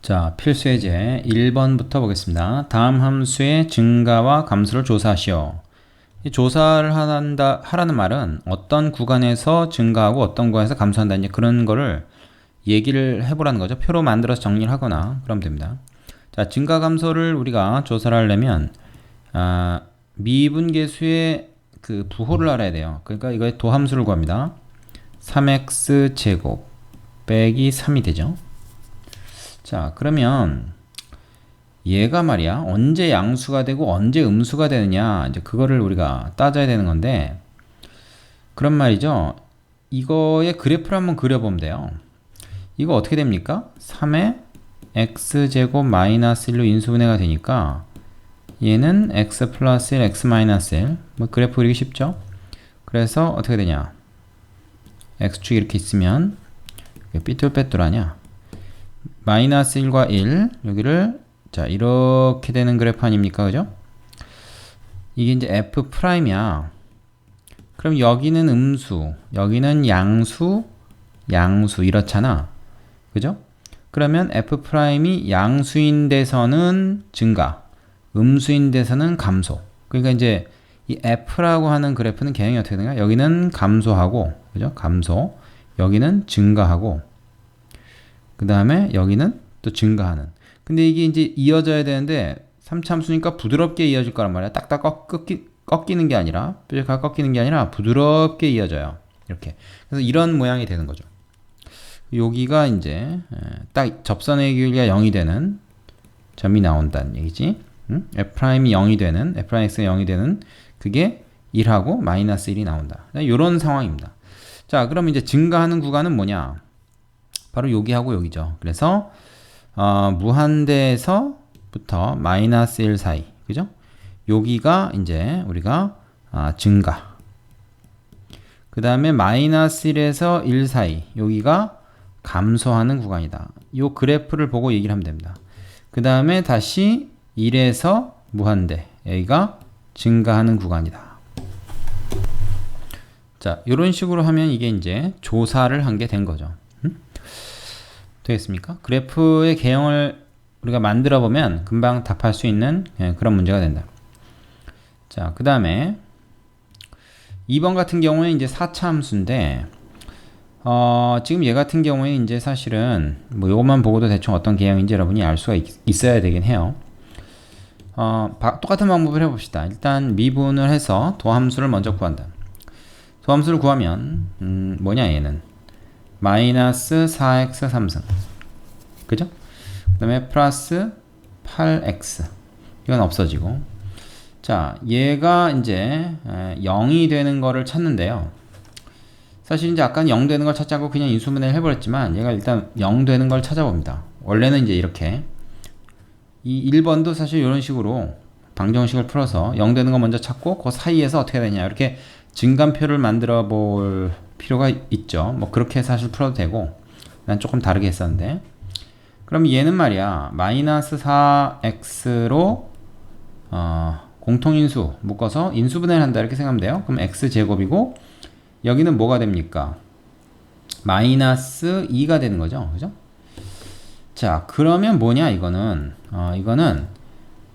자, 필수 예제 1번부터 보겠습니다. 다음 함수의 증가와 감소를 조사하시오. 이 조사를 하라는 말은 어떤 구간에서 증가하고 어떤 구간에서 감소한다. 이제 그런 거를 얘기를 해보라는 거죠. 표로 만들어서 정리를 하거나 그러면 됩니다. 자, 증가 감소를 우리가 조사를 하려면 미분계수의 그 부호를 알아야 돼요. 그러니까 이거의 도함수를 구합니다. 3x 제곱 빼기 3이 되죠. 자, 그러면 얘가 말이야 언제 양수가 되고 언제 음수가 되느냐, 이제 그거를 우리가 따져야 되는 건데, 그런 말이죠. 이거의 그래프를 한번 그려보면 돼요. 이거 어떻게 됩니까? 3의 x제곱 마이너스 1로 인수분해가 되니까 얘는 x 플러스 1, x 마이너스 1. 뭐 그래프 그리기 쉽죠? 그래서 어떻게 되냐, x축이 이렇게 있으면 삐뚤빼뚤하냐, 마이너스 1과 1 여기를 자 이렇게 되는 그래프 아닙니까? 그죠? 이게 이제 f 프라임이야. 그럼 여기는 음수, 여기는 양수, 양수 이렇잖아. 그죠? 그러면 f 프라임이 양수인 데서는 증가, 음수인 데서는 감소. 그러니까 이제 이 f라고 하는 그래프는 개형이 어떻게 되는가? 여기는 감소하고, 그죠? 감소. 여기는 증가하고, 그 다음에 여기는 또 증가하는. 근데 이게 이제 이어져야 되는데 3차함수니까 부드럽게 이어질 거란 말이야. 딱딱 꺾이는 게 아니라, 뾰족하게 꺾이는 게 아니라 부드럽게 이어져요. 이렇게. 그래서 이런 모양이 되는 거죠. 여기가 이제 딱 접선의 길이가 0이 되는 점이 나온다는 얘기지. 응? F'이 0이 되는, F'X가 0이 되는 그게 1하고 마이너스 1이 나온다. 이런 상황입니다. 자, 그럼 이제 증가하는 구간은 뭐냐? 바로 여기하고 여기죠. 그래서 무한대에서부터 마이너스 1 사이, 그죠? 여기가 이제 우리가 증가. 그 다음에 마이너스 1에서 1 사이, 여기가 감소하는 구간이다. 이 그래프를 보고 얘기를 하면 됩니다. 그 다음에 다시 1에서 무한대, 여기가 증가하는 구간이다. 자, 이런 식으로 하면 이게 이제 조사를 한 게 된 거죠. 되겠습니까? 그래프의 개형을 우리가 만들어 보면 금방 답할 수 있는 그런 문제가 된다. 자, 그 다음에 2번 같은 경우에 이제 4차 함수인데, 지금 얘 같은 경우에 이제 사실은 뭐 요것만 보고도 대충 어떤 개형인지 여러분이 알 수가 있어야 되긴 해요. 똑같은 방법을 해봅시다. 일단 미분을 해서 도함수를 먼저 구한다. 도함수를 구하면 뭐냐, 얘는 마이너스 4x 3승, 그죠? 그 다음에 플러스 8x, 이건 없어지고. 자, 얘가 이제 0이 되는 거를 찾는데요. 사실 이제 아까 0 되는 걸 찾자고 그냥 인수분해를 해버렸지만, 얘가 일단 0 되는 걸 찾아봅니다. 원래는 이제 이렇게, 이 1번도 사실 이런 식으로 방정식을 풀어서 0 되는 거 먼저 찾고 그 사이에서 어떻게 되냐, 이렇게 증감표를 만들어 볼 필요가 있죠. 뭐 그렇게 사실 풀어도 되고, 난 조금 다르게 했었는데. 그럼 얘는 말이야 마이너스 4x로 공통인수 묶어서 인수분해를 한다, 이렇게 생각하면 돼요. 그럼 x제곱이고 여기는 뭐가 됩니까? 마이너스 2가 되는 거죠. 그죠? 자, 그러면 뭐냐, 이거는 이거는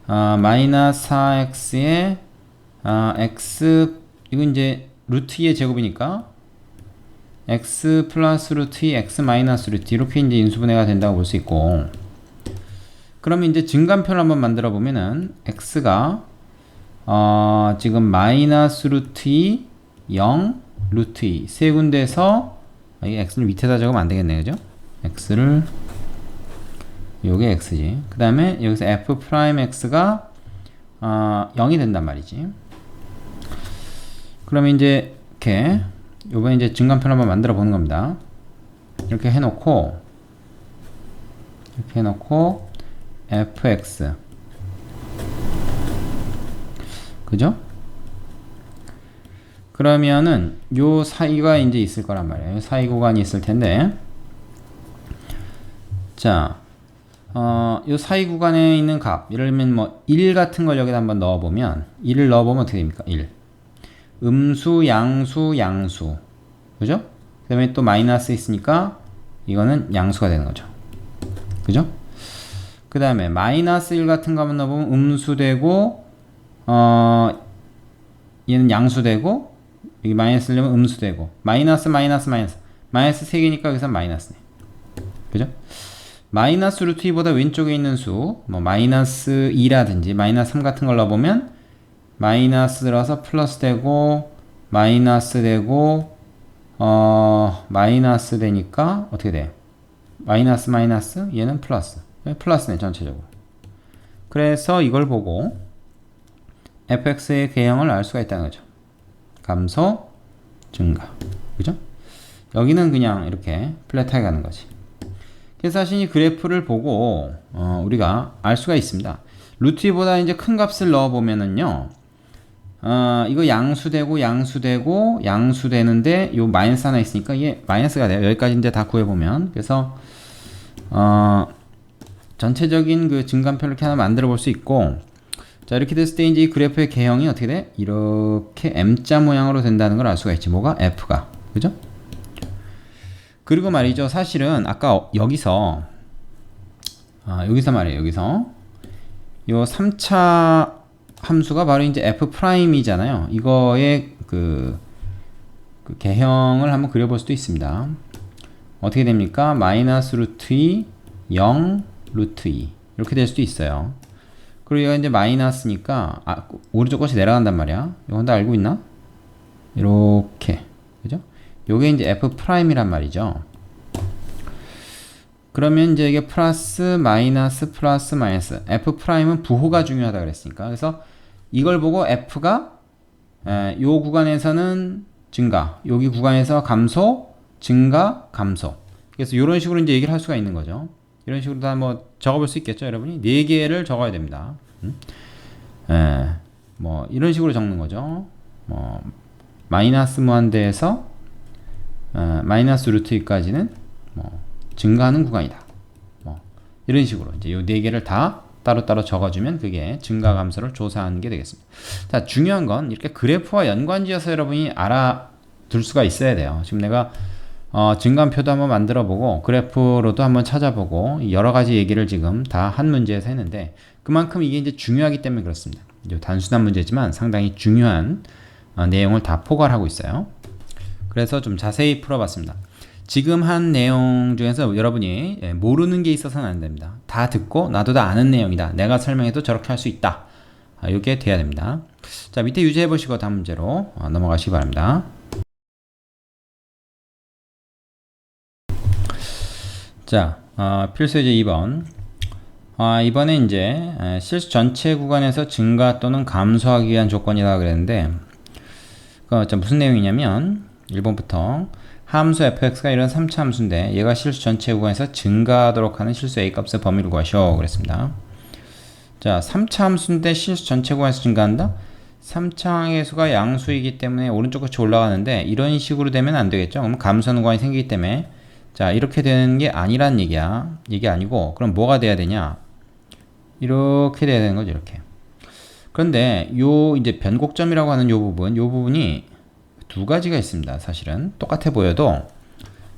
마이너스 4x에 x, 이건 이제 루트 2의 제곱이니까 x 플러스 루트 2, x 마이너스 루트 2, 이렇게 이제 인수분해가 된다고 볼 수 있고, 그러면 이제 증감표를 한번 만들어 보면은 x가 지금 마이너스 루트 2, 0, 루트 2 세 군데에서, 이게 x를 밑에다 적으면 안 되겠네, 그죠? x를, 요게 x지. 그 다음에 여기서 f 프라임 x가 0이 된단 말이지. 그러면 이제 이렇게 요번에 이제 증감표를 한번 만들어 보는 겁니다. 이렇게 해놓고 fx, 그죠? 그러면은 요 사이가 이제 있을 거란 말이에요. 사이 구간이 있을 텐데, 자, 요 사이 구간에 있는 값, 예를 들면 뭐 1 같은 걸 여기다 한번 넣어보면, 1을 넣어보면 어떻게 됩니까? 1. 음수, 양수, 양수, 그죠? 그 다음에 또 마이너스 있으니까 이거는 양수가 되는 거죠. 그죠? 그 다음에 마이너스 1 같은 거 한번 넣어보면 음수되고 얘는 양수되고 여기 마이너스 1 넣으면 음수되고 마이너스 3개니까 여기서 마이너스네. 그죠? 마이너스 루트 2보다 왼쪽에 있는 수 뭐 마이너스 2라든지 마이너스 3 같은 걸 넣어보면 마이너스 들어서 플러스 되고 마이너스 되고 마이너스 되니까 어떻게 돼? 마이너스 얘는 플러스. 플러스네 전체적으로. 그래서 이걸 보고 fx의 개형을 알 수가 있다는 거죠. 감소, 증가. 그죠? 여기는 그냥 이렇게 플랫하게 가는 거지. 그래서 사실 이 그래프를 보고 우리가 알 수가 있습니다. 루트 2보다 이제 큰 값을 넣어보면은요, 이거 양수되는데 요 마이너스 하나 있으니까 이게 마이너스가 돼요. 여기까지 이제 다 구해보면. 그래서 전체적인 그 증감표를 이렇게 하나 만들어 볼 수 있고, 자, 이렇게 됐을 때 이제 이 그래프의 개형이 어떻게 돼? 이렇게 M자 모양으로 된다는 걸 알 수가 있지. 뭐가? F가. 그죠? 그리고 말이죠. 사실은 아까 여기서 말이에요. 여기서 요 3차 함수가 바로 이제 F'이잖아요. 이거의 그 개형을 한번 그려볼 수도 있습니다. 어떻게 됩니까? 마이너스 루트 2, 0, 루트 2 이렇게 될 수도 있어요. 그리고 얘가 이제 마이너스니까 오른쪽 것이 내려간단 말이야. 이건 다 알고 있나? 이렇게. 그죠? 요게 이제 F'이란 말이죠. 그러면 이제 이게 플러스 마이너스 F'은 부호가 중요하다 그랬으니까. 그래서 이걸 보고 F가 요 구간에서는 증가, 여기 구간에서 감소, 증가, 감소. 그래서 이런 식으로 이제 얘기를 할 수가 있는 거죠. 이런 식으로 다 뭐 적어볼 수 있겠죠, 여러분이? 4개를 적어야 됩니다. 뭐 이런 식으로 적는 거죠. 뭐 마이너스 무한대에서 마이너스 루트 2까지는 뭐 증가하는 구간이다. 뭐 이런 식으로 이제 요 4개를 다 따로따로 적어주면 그게 증가 감소를 조사하는 게 되겠습니다. 자, 중요한 건 이렇게 그래프와 연관지어서 여러분이 알아둘 수가 있어야 돼요. 지금 내가 증감표도 한번 만들어보고 그래프로도 한번 찾아보고 여러 가지 얘기를 지금 다 한 문제에서 했는데 그만큼 이게 이제 중요하기 때문에 그렇습니다. 단순한 문제지만 상당히 중요한 내용을 다 포괄하고 있어요. 그래서 좀 자세히 풀어봤습니다. 지금 한 내용 중에서 여러분이 모르는 게 있어서는 안 됩니다. 다 듣고 나도 다 아는 내용이다. 내가 설명해도 저렇게 할 수 있다. 이게 돼야 됩니다. 자, 밑에 유지해 보시고 다음 문제로 넘어가시기 바랍니다. 자, 필수 예제 2번. 이번에 이제 실수 전체 구간에서 증가 또는 감소하기 위한 조건이라고 그랬는데 무슨 내용이냐면 1번부터 함수 fx가 이런 3차 함수인데 얘가 실수 전체 구간에서 증가하도록 하는 실수 a값의 범위를 구하시오 그랬습니다. 자, 3차 함수인데 실수 전체 구간에서 증가한다? 3차 항의수가 양수이기 때문에 오른쪽 끝이 올라가는데 이런 식으로 되면 안 되겠죠. 그럼 감소하는 구간이 생기기 때문에 자, 이렇게 되는 게 아니란 얘기야. 이게 아니고 그럼 뭐가 돼야 되냐? 이렇게 돼야 되는 거죠. 이렇게. 그런데 요 이제 변곡점이라고 하는 요 부분이 두 가지가 있습니다. 사실은 똑같아 보여도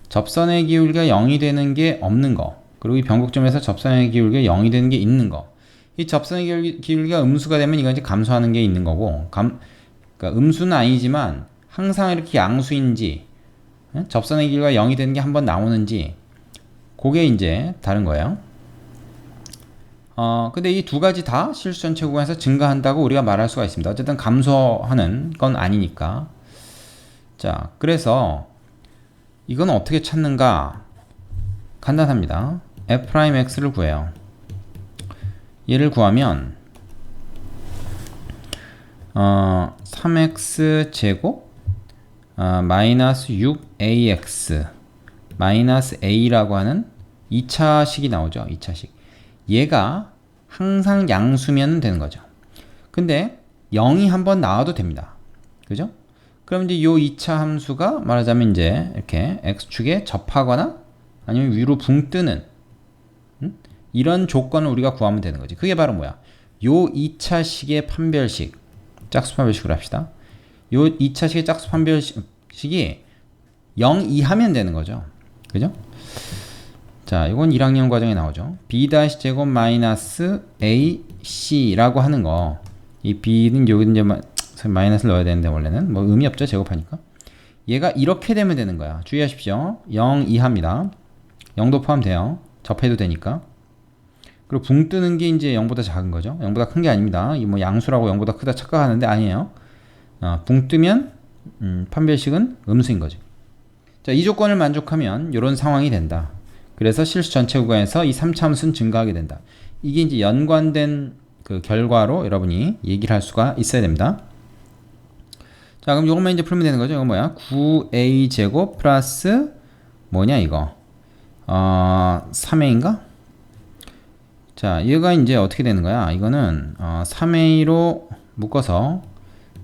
접선의 기울기가 0이 되는 게 없는 거, 그리고 이 변곡점에서 접선의 기울기가 0이 되는 게 있는 거. 이 접선의 기울기가 음수가 되면 이건 이제 감소하는 게 있는 거고, 그러니까 음수는 아니지만 항상 이렇게 양수인지 접선의 기울기가 0이 되는 게 한번 나오는지 그게 이제 다른 거예요. 근데 이 두 가지 다 실수 전체 구간에서 증가한다고 우리가 말할 수가 있습니다. 어쨌든 감소하는 건 아니니까. 자, 그래서 이건 어떻게 찾는가? 간단합니다. f'x를 구해요. 얘를 구하면 3x 제곱 마이너스 6ax 마이너스 a라고 하는 2차식이 나오죠. 2차식. 얘가 항상 양수면 되는 거죠. 근데 0이 한번 나와도 됩니다. 그죠? 그럼 이제 요 2차 함수가 말하자면 이제 이렇게 x축에 접하거나 아니면 위로 붕 뜨는 이런 조건을 우리가 구하면 되는 거지. 그게 바로 뭐야? 요 2차식의 판별식, 짝수 판별식으로 합시다. 요 2차식의 짝수 판별식이 0 이하면 되는 거죠. 그죠? 자, 이건 1학년 과정에 나오죠. b-제곱 마이너스 ac라고 하는 거. 이 b는 여기 이제 마이너스를 넣어야 되는데 원래는 뭐 의미 없죠. 제곱하니까. 얘가 이렇게 되면 되는 거야. 주의하십시오. 0 이하입니다. 0도 포함돼요. 접해도 되니까. 그리고 붕 뜨는 게 이제 0보다 작은 거죠. 0보다 큰 게 아닙니다. 이 뭐 양수라고 0보다 크다 착각하는데 아니에요. 붕 뜨면 판별식은 음수인 거죠. 자, 이 조건을 만족하면 이런 상황이 된다. 그래서 실수 전체 구간에서 이 3차 함수는 증가하게 된다. 이게 이제 연관된 그 결과로 여러분이 얘기를 할 수가 있어야 됩니다. 자, 그럼 요것만 이제 풀면 되는 거죠. 이거 뭐야? 9a 제곱 플러스 뭐냐 이거? 3a인가? 자, 얘가 이제 어떻게 되는 거야? 이거는 3a로 묶어서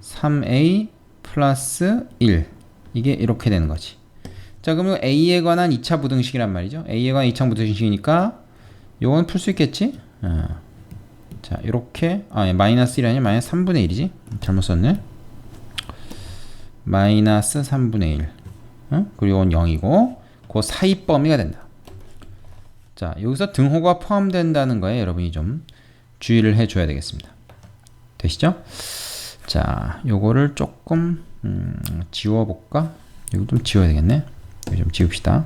3a 플러스 1 이게 이렇게 되는 거지. 자, 그러면 a에 관한 2차 부등식이란 말이죠. a에 관한 2차 부등식이니까 요건 풀 수 있겠지? 자, 이렇게 마이너스 1이 아니라 마이너스 3분의 1이지? 잘못 썼네. 마이너스 3분의 1 그리고 이건 0이고 그 사이 범위가 된다. 자, 여기서 등호가 포함된다는 거에 여러분이 좀 주의를 해줘야 되겠습니다. 되시죠? 자, 요거를 조금 지워볼까? 이거 좀 지워야 되겠네. 이거 좀 지웁시다.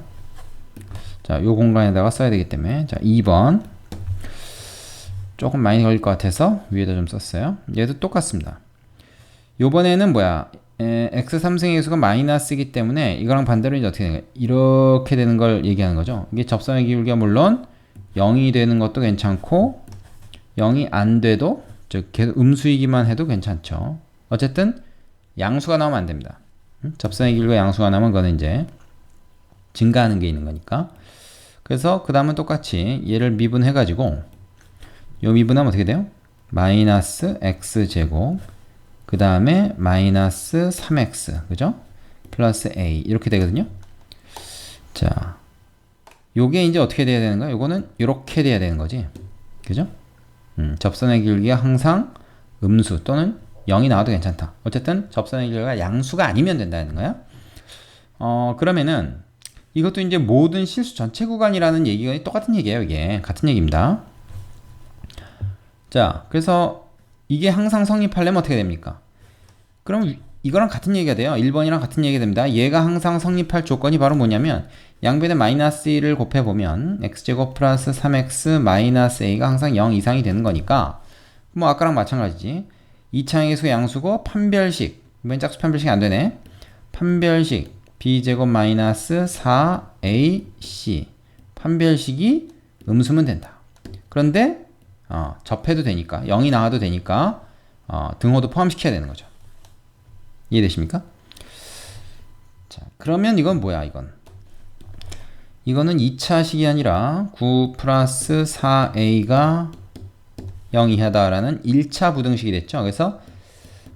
자, 요 공간에다가 써야 되기 때문에 자, 2번 조금 많이 걸릴 것 같아서 위에다 좀 썼어요. 얘도 똑같습니다. 요번에는 뭐야? x 3승의 수가 마이너스이기 때문에 이거랑 반대로 이제 어떻게 되는 거야? 이렇게 되는 걸 얘기하는 거죠. 이게 접선의 기울기가 물론 0이 되는 것도 괜찮고 0이 안 돼도 즉 계속 음수이기만 해도 괜찮죠. 어쨌든 양수가 나오면 안 됩니다. 접선의 기울기가 양수가 나오면 그거는 이제 증가하는 게 있는 거니까. 그래서 그 다음은 똑같이 얘를 미분해 가지고 요 미분하면 어떻게 돼요? 마이너스 x제곱 그 다음에 마이너스 3x 그죠? 플러스 a 이렇게 되거든요. 자, 요게 이제 어떻게 돼야 되는 거야? 요거는 이렇게 돼야 되는 거지. 그죠? 접선의 기울기가 항상 음수 또는 0이 나와도 괜찮다. 어쨌든 접선의 기울기가 양수가 아니면 된다는 거야. 그러면은 이것도 이제 모든 실수 전체 구간이라는 얘기가 똑같은 얘기예요. 이게 같은 얘기입니다. 자, 그래서 이게 항상 성립하려면 어떻게 됩니까? 그럼 이거랑 같은 얘기가 돼요. 1번이랑 같은 얘기가 됩니다. 얘가 항상 성립할 조건이 바로 뭐냐면 양변에 마이너스 1을 곱해보면 x제곱 플러스 3x 마이너스 a가 항상 0 이상이 되는 거니까 뭐 아까랑 마찬가지지. 2차항의 수가 양수고 판별식 이번 짝수 판별식이 안 되네. 판별식 b제곱 마이너스 4ac 판별식이 음수면 된다. 그런데 접해도 되니까 0이 나와도 되니까 등호도 포함시켜야 되는 거죠. 이해되십니까? 자, 그러면 이건 뭐야? 이거는 2차식이 아니라 9 플러스 4a가 0 이하다라는 1차 부등식이 됐죠. 그래서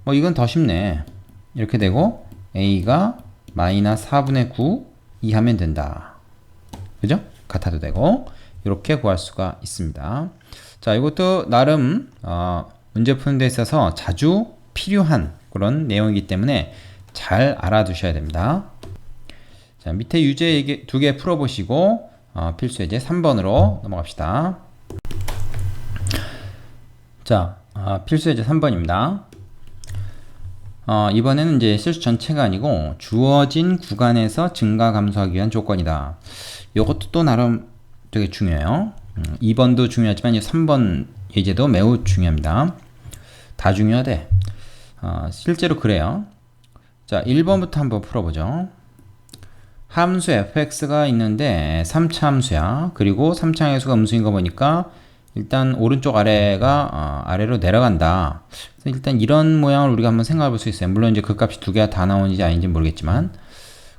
뭐 이건 더 쉽네. 이렇게 되고 a가 마이너스 4분의 9 이하면 된다. 그죠? 같아도 되고 이렇게 구할 수가 있습니다. 자, 이것도 나름 문제 푸는 데 있어서 자주 필요한 그런 내용이기 때문에 잘 알아두셔야 됩니다. 자, 밑에 유제 두 개 풀어보시고 필수 예제 3번으로 넘어갑시다. 자, 필수 예제 3번입니다. 이번에는 이제 실수 전체가 아니고 주어진 구간에서 증가 감소하기 위한 조건이다. 이것도 또 나름 되게 중요해요. 2번도 중요하지만 3번 예제도 매우 중요합니다. 다 중요하대. 실제로 그래요. 자, 1번부터 한번 풀어보죠. 함수 fx가 있는데 3차 함수야. 그리고 3차 함수가 음수인 거 보니까 일단 오른쪽 아래가 아래로 내려간다. 그래서 일단 이런 모양을 우리가 한번 생각해 볼 수 있어요. 물론 이제 그 값이 두 개가 다 나오는지 아닌지 모르겠지만.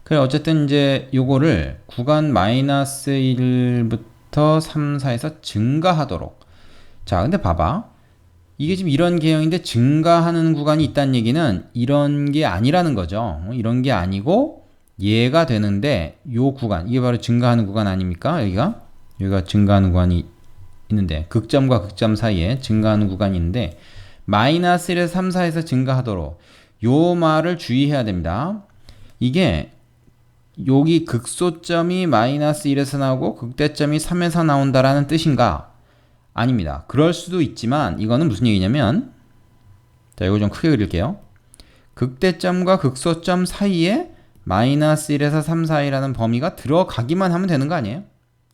그래, 어쨌든 이제 요거를 구간 마이너스 1부터 3, 4에서 증가하도록. 자, 근데 봐봐. 이게 지금 이런 개형인데 증가하는 구간이 있다는 얘기는 이런 게 아니라는 거죠. 이런 게 아니고 얘가 되는데 요 구간, 이게 바로 증가하는 구간 아닙니까? 여기가 증가하는 구간이 있는데 극점과 극점 사이에 증가하는 구간이 있는데 마이너스 1에서 3, 4에서 증가하도록 요 말을 주의해야 됩니다. 이게 여기 극소점이 마이너스 1에서 나오고 극대점이 3에서 나온다라는 뜻인가? 아닙니다. 그럴 수도 있지만 이거는 무슨 얘기냐면, 자, 이거 좀 크게 그릴게요. 극대점과 극소점 사이에 마이너스 1에서 3 사이라는 범위가 들어가기만 하면 되는 거 아니에요?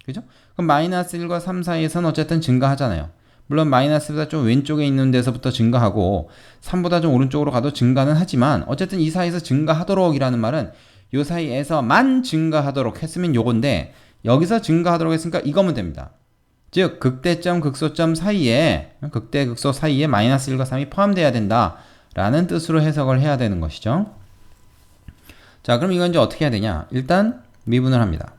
그죠? 그럼 마이너스 1과 3 사이에서는 어쨌든 증가하잖아요. 물론 마이너스보다 좀 왼쪽에 있는 데서부터 증가하고 3보다 좀 오른쪽으로 가도 증가는 하지만 어쨌든 이 사이에서 증가하도록 이라는 말은 요 사이에서만 증가하도록 했으면 요건데, 여기서 증가하도록 했으니까 이거면 됩니다. 즉 극대점 극소점 사이에, 극대 극소 사이에 마이너스 1과 3이 포함되어야 된다 라는 뜻으로 해석을 해야 되는 것이죠. 자, 그럼 이건 이제 어떻게 해야 되냐? 일단 미분을 합니다.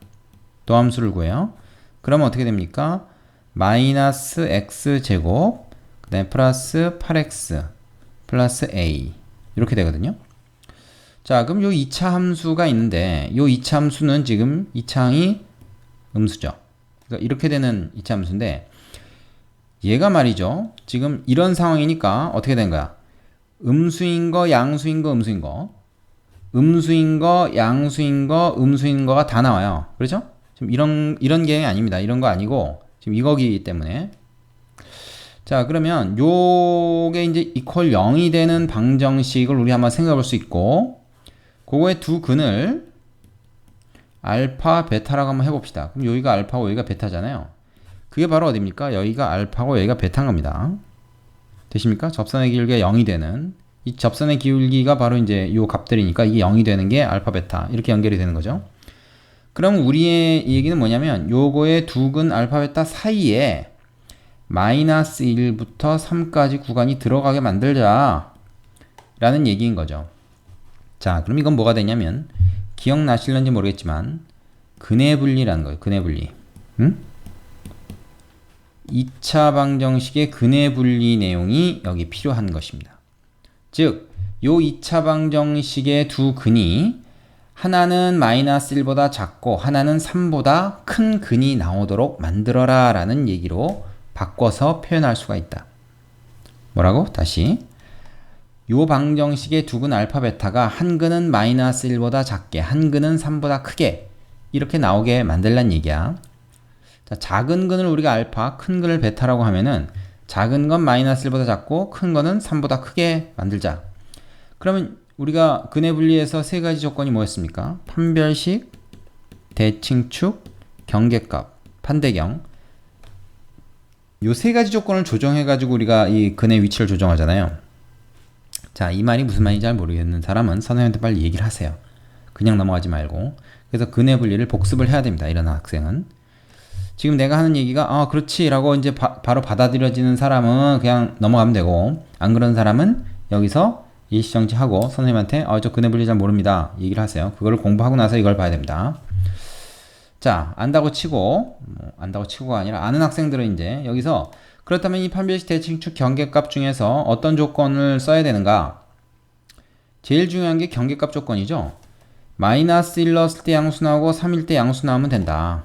도함수를 구해요. 그러면 어떻게 됩니까? 마이너스 x제곱 그 다음에 플러스 8x 플러스 a 이렇게 되거든요. 자, 그럼 요 2차 함수가 있는데 요 2차 함수는 지금 2차항이 음수죠. 그러니까 이렇게 되는 2차 함수인데, 얘가 말이죠, 지금 이런 상황이니까 어떻게 된 거야? 음수인 거, 양수인 거, 음수인 거, 음수인 거, 양수인 거, 음수인 거가 다 나와요. 그렇죠? 지금 이런 게 아닙니다. 이런 거 아니고 지금 이거기 때문에. 자, 그러면 요게 이제 이퀄 0이 되는 방정식을 우리 한번 생각해 볼 수 있고, 그거의 두 근을 알파, 베타라고 한번 해봅시다. 그럼 여기가 알파고 여기가 베타잖아요. 그게 바로 어디입니까? 여기가 알파고 여기가 베타인 겁니다. 되십니까? 접선의 기울기가 0이 되는, 이 접선의 기울기가 바로 이제 요 값들이니까 이게 0이 되는 게 알파, 베타 이렇게 연결이 되는 거죠. 그럼 우리의 얘기는 뭐냐면 요거의 두 근 알파, 베타 사이에 마이너스 1부터 3까지 구간이 들어가게 만들자 라는 얘기인 거죠. 자, 그럼 이건 뭐가 되냐면, 기억나실런지 모르겠지만 근해 분리라는 거예요. 근해 분리. 2차 방정식의 근해 분리 내용이 여기 필요한 것입니다. 즉, 요 2차 방정식의 두 근이 하나는 마이너스 1보다 작고 하나는 3보다 큰 근이 나오도록 만들어라 라는 얘기로 바꿔서 표현할 수가 있다. 뭐라고? 다시. 요 방정식의 두 근 알파, 베타가 한 근은 마이너스 1보다 작게, 한 근은 3보다 크게 이렇게 나오게 만들란 얘기야. 자, 작은 근을 우리가 알파, 큰 근을 베타라고 하면은 작은 건 마이너스 1보다 작고 큰 거는 3보다 크게 만들자. 그러면 우리가 근해 분리에서 세 가지 조건이 뭐였습니까? 판별식, 대칭축, 경계값, 판대경. 요 세 가지 조건을 조정해 가지고 우리가 이 근의 위치를 조정하잖아요. 자, 이 말이 무슨 말인지 잘 모르겠는 사람은 선생님한테 빨리 얘기를 하세요. 그냥 넘어가지 말고. 그래서 근해 분리를 복습을 해야 됩니다. 이런 학생은. 지금 내가 하는 얘기가 그렇지 라고 이제 바로 받아들여지는 사람은 그냥 넘어가면 되고, 안 그런 사람은 여기서 일시정지하고 선생님한테 저 근해 분리 잘 모릅니다 얘기를 하세요. 그걸 공부하고 나서 이걸 봐야 됩니다. 자, 안다고 치고, 안다고 치고가 아니라 아는 학생들은 이제 여기서, 그렇다면 이 판별식, 대칭축, 경계값 중에서 어떤 조건을 써야 되는가? 제일 중요한 게 경계값 조건이죠. 마이너스 1 넣었을 때 양수 나오고 3일 때 양수 나오면 된다.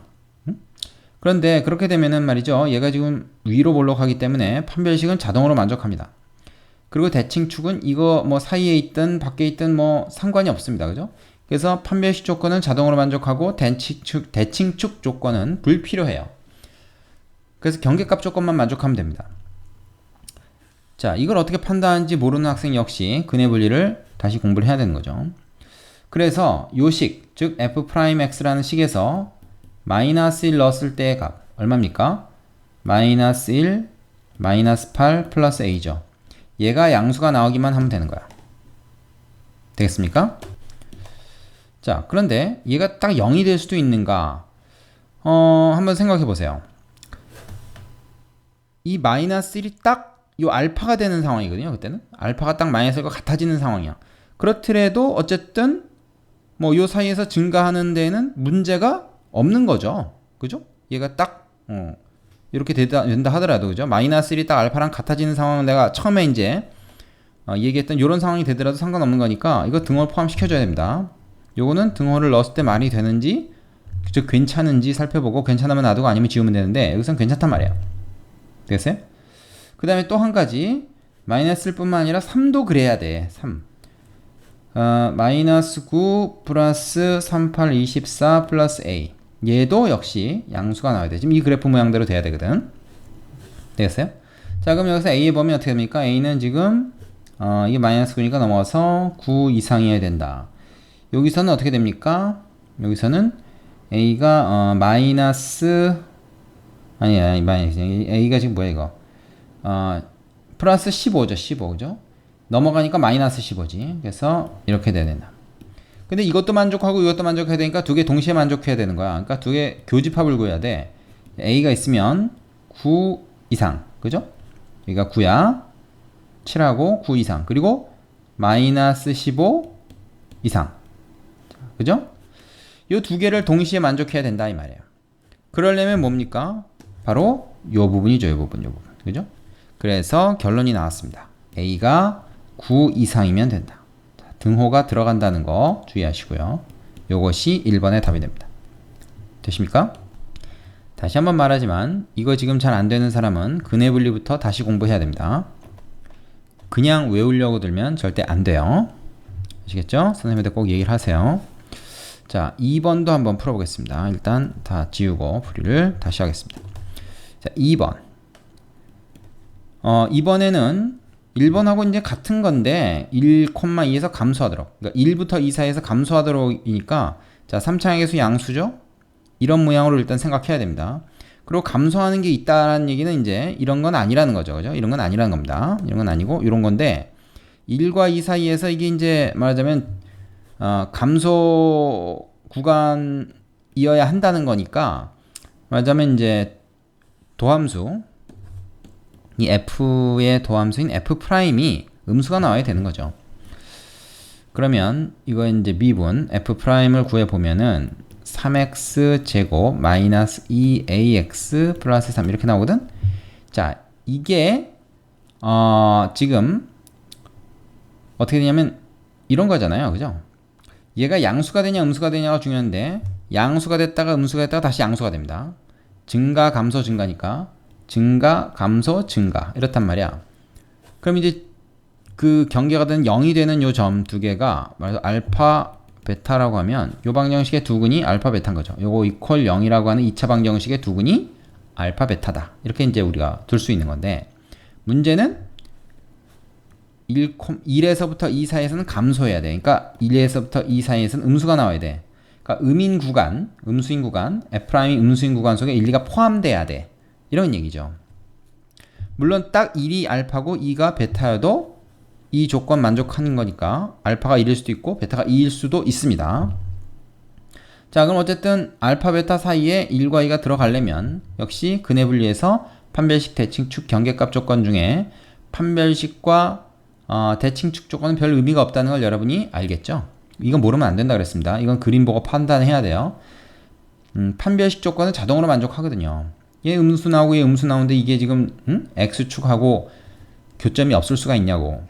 그런데 그렇게 되면은 말이죠, 얘가 지금 위로 볼록하기 때문에 판별식은 자동으로 만족합니다. 그리고 대칭축은 이거 뭐 사이에 있든 밖에 있든 뭐 상관이 없습니다. 그죠? 그래서 판별식 조건은 자동으로 만족하고 대칭축 조건은 불필요해요. 그래서 경계값 조건만 만족하면 됩니다. 자, 이걸 어떻게 판단하는지 모르는 학생 역시 근해 분리를 다시 공부를 해야 되는 거죠. 그래서 요 식, 즉 f'x라는 식에서 마이너스 1 넣었을 때의 값 얼마입니까? 마이너스 1, 마이너스 8 플러스 a죠. 얘가 양수가 나오기만 하면 되는 거야. 되겠습니까? 자, 그런데 얘가 딱 0이 될 수도 있는가? 한번 생각해 보세요. 이 마이너스 1이 딱 요 알파가 되는 상황이거든요. 그때는 알파가 딱 마이너스 1과 같아지는 상황이야. 그렇더라도 어쨌든 뭐 요 사이에서 증가하는 데에는 문제가 없는 거죠. 그죠? 얘가 딱 이렇게 된다 하더라도, 그죠? 마이너스 1이 딱 알파랑 같아지는 상황은 내가 처음에 이제 얘기했던 이런 상황이 되더라도 상관없는 거니까 이거 등호를 포함시켜줘야 됩니다. 요거는 등호를 넣었을 때 말이 되는지, 즉 괜찮은지 살펴보고 괜찮으면 놔두고 아니면 지우면 되는데 여기서는 괜찮단 말이에요. 되겠어요? 그 다음에 또 한 가지, 마이너스 1뿐만 아니라 3도 그래야 돼. 3. 마이너스 9 플러스 38, 24 플러스 A. 얘도 역시 양수가 나와야 돼. 지금 이 그래프 모양대로 돼야 되거든. 되겠어요? 자, 그럼 여기서 A에 보면 어떻게 됩니까? A는 지금 이게 마이너스 9니까 넘어가서 9 이상이어야 된다. 여기서는 어떻게 됩니까? 여기서는 A가 마이너스 마이너스 A가 지금 뭐야 이거? 플러스 15죠. 15, 그죠? 넘어가니까 마이너스 15지. 그래서 이렇게 돼야 된다. 근데 이것도 만족하고 이것도 만족해야 되니까 두 개 동시에 만족해야 되는 거야. 그러니까 두 개 교집합을 구해야 돼. A가 있으면 9 이상, 그죠? 여기가 9야. 7하고 9 이상. 그리고 마이너스 15 이상. 그죠? 이 두 개를 동시에 만족해야 된다 이 말이에요. 그러려면 뭡니까? 바로 요 부분이죠. 요 부분. 그죠? 그래서 결론이 나왔습니다. A가 9 이상이면 된다. 자, 등호가 들어간다는 거 주의하시고요. 요것이 1번의 답이 됩니다. 되십니까? 다시 한번 말하지만 이거 지금 잘 안 되는 사람은 근해 분리부터 다시 공부해야 됩니다. 그냥 외우려고 들면 절대 안 돼요. 아시겠죠? 선생님한테 꼭 얘기를 하세요. 자, 2번도 한번 풀어보겠습니다. 일단 다 지우고 풀이를 다시 하겠습니다. 자, 2번. 2번에는 1번하고 이제 같은 건데 1,2에서 감소하도록. 그러니까 1부터 2 사이에서 감소하도록이니까 자, 3차항계수 양수죠? 이런 모양으로 일단 생각해야 됩니다. 그리고 감소하는 게 있다라는 얘기는 이제 이런 건 아니라는 거죠. 그죠? 이런 건 아니라는 겁니다. 이런 건 아니고 이런 건데 1과 2 사이에서 이게 이제 말하자면 감소 구간이어야 한다는 거니까 말하자면 이제 도함수 이 f의 도함수인 f'이 음수가 나와야 되는 거죠. 그러면 이거 이제 미분 f'을 구해 보면은 3x 제곱 마이너스 2ax 플러스 3 이렇게 나오거든. 자, 이게 지금 어떻게 되냐면 이런 거잖아요. 그죠? 얘가 양수가 되냐 음수가 되냐가 중요한데 양수가 됐다가 음수가 됐다가 다시 양수가 됩니다. 증가 감소 증가니까 증가 감소 증가 이렇단 말이야. 그럼 이제 그 경계가 된 0이 되는 요 점 두 개가 말해서 알파 베타라고 하면 요 방정식의 두근이 알파 베타인 거죠. 요거 이퀄 0이라고 하는 2차 방정식의 두근이 알파 베타다. 이렇게 이제 우리가 둘 수 있는 건데 문제는 1에서부터 2 사이에서는 감소해야 돼. 그러니까 1에서부터 2 사이에서는 음수가 나와야 돼. 그러니까 음인 구간, 음수인 구간, F'이 음수인 구간 속에 1, 2가 포함돼야 돼. 이런 얘기죠. 물론 딱 1이 알파고 2가 베타여도 이 조건 만족하는 거니까 알파가 1일 수도 있고 베타가 2일 수도 있습니다. 자, 그럼 어쨌든 알파 베타 사이에 1과 2가 들어가려면 역시 근해 분리에서 판별식 대칭축 경계값 조건 중에 판별식과 대칭축 조건은 별 의미가 없다는 걸 여러분이 알겠죠? 이건 모르면 안 된다 그랬습니다. 이건 그림 보고 판단해야 돼요. 판별식 조건은 자동으로 만족하거든요. 얘 음수 나오고 얘 음수 나오는데 이게 지금 x축하고 교점이 없을 수가 있냐고.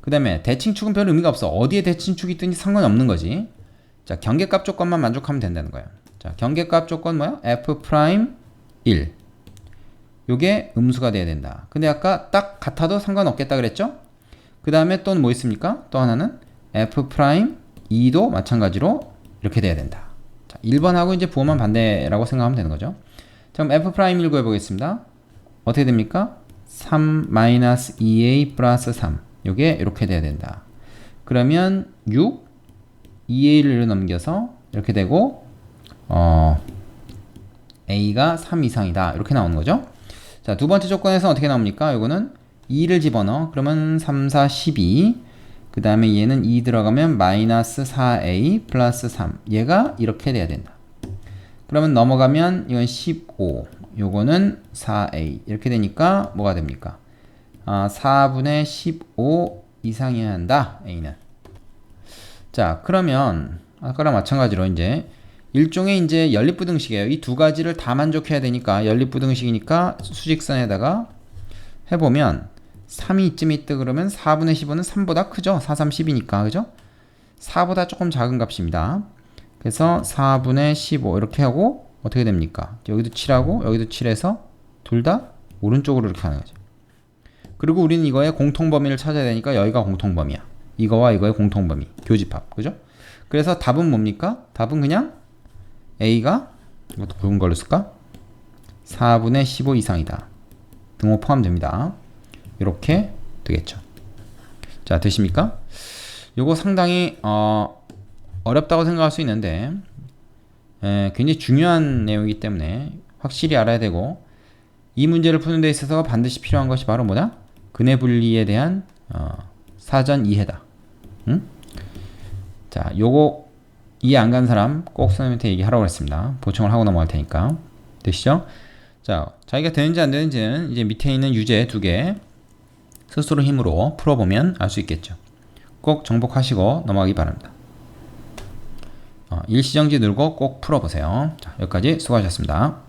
그 다음에 대칭축은 별 의미가 없어. 어디에 대칭축이 있든지 상관이 없는 거지. 자, 경계값 조건만 만족하면 된다는 거예요. 자, 경계값 조건 뭐야? f'1 요게 음수가 돼야 된다. 근데 아까 딱 같아도 상관없겠다 그랬죠? 그 다음에 또는 뭐 있습니까? 또 하나는 f'2도 마찬가지로 이렇게 돼야 된다. 자, 1번하고 이제 부호만 반대라고 생각하면 되는 거죠. 자, 그럼 f'1 구해 보겠습니다. 어떻게 됩니까? 3-2a 플러스 3 요게 이렇게 돼야 된다. 그러면 6 2a를 넘겨서 이렇게 되고 a가 3 이상이다. 이렇게 나오는 거죠. 자, 두 번째 조건에서 어떻게 나옵니까? 요거는 2를 집어넣어. 그러면 3, 4, 12. 그 다음에 얘는 2 들어가면 마이너스 4a 플러스 3. 얘가 이렇게 돼야 된다. 그러면 넘어가면 이건 15. 요거는 4a. 이렇게 되니까 뭐가 됩니까? 4분의 15 이상이어야 한다. a는. 자, 그러면 아까랑 마찬가지로 이제 일종의 이제 연립부등식이에요. 이 두 가지를 다 만족해야 되니까 연립부등식이니까 수직선에다가 해보면 3이 이쯤 있다 그러면 4분의 15는 3보다 크죠? 4, 3, 10이니까 그죠? 4보다 조금 작은 값입니다. 그래서 4분의 15 이렇게 하고 어떻게 됩니까? 여기도 7하고 여기도 7해서 둘 다 오른쪽으로 이렇게 하는 거죠. 그리고 우리는 이거의 공통범위를 찾아야 되니까 여기가 공통범위야. 이거와 이거의 공통범위, 교집합. 그죠? 그래서 답은 뭡니까? 답은 그냥 A가 이것도 굵은 걸로 쓸까? 4분의 15 이상이다. 등호 포함됩니다. 이렇게 되겠죠. 자, 되십니까? 요거 상당히 어렵다고 생각할 수 있는데 굉장히 중요한 내용이기 때문에 확실히 알아야 되고, 이 문제를 푸는 데 있어서 반드시 필요한 것이 바로 뭐다? 근해 분리에 대한 사전 이해다. 응? 자, 요거 이해 안 간 사람 꼭 선생님한테 얘기하라고 했습니다. 보충을 하고 넘어갈 테니까. 되시죠? 자, 자기가 되는지 안 되는지는 이제 밑에 있는 유제 2개 스스로 힘으로 풀어보면 알 수 있겠죠. 꼭 정복하시고 넘어가기 바랍니다. 일시정지 누르고 꼭 풀어보세요. 자, 여기까지 수고하셨습니다.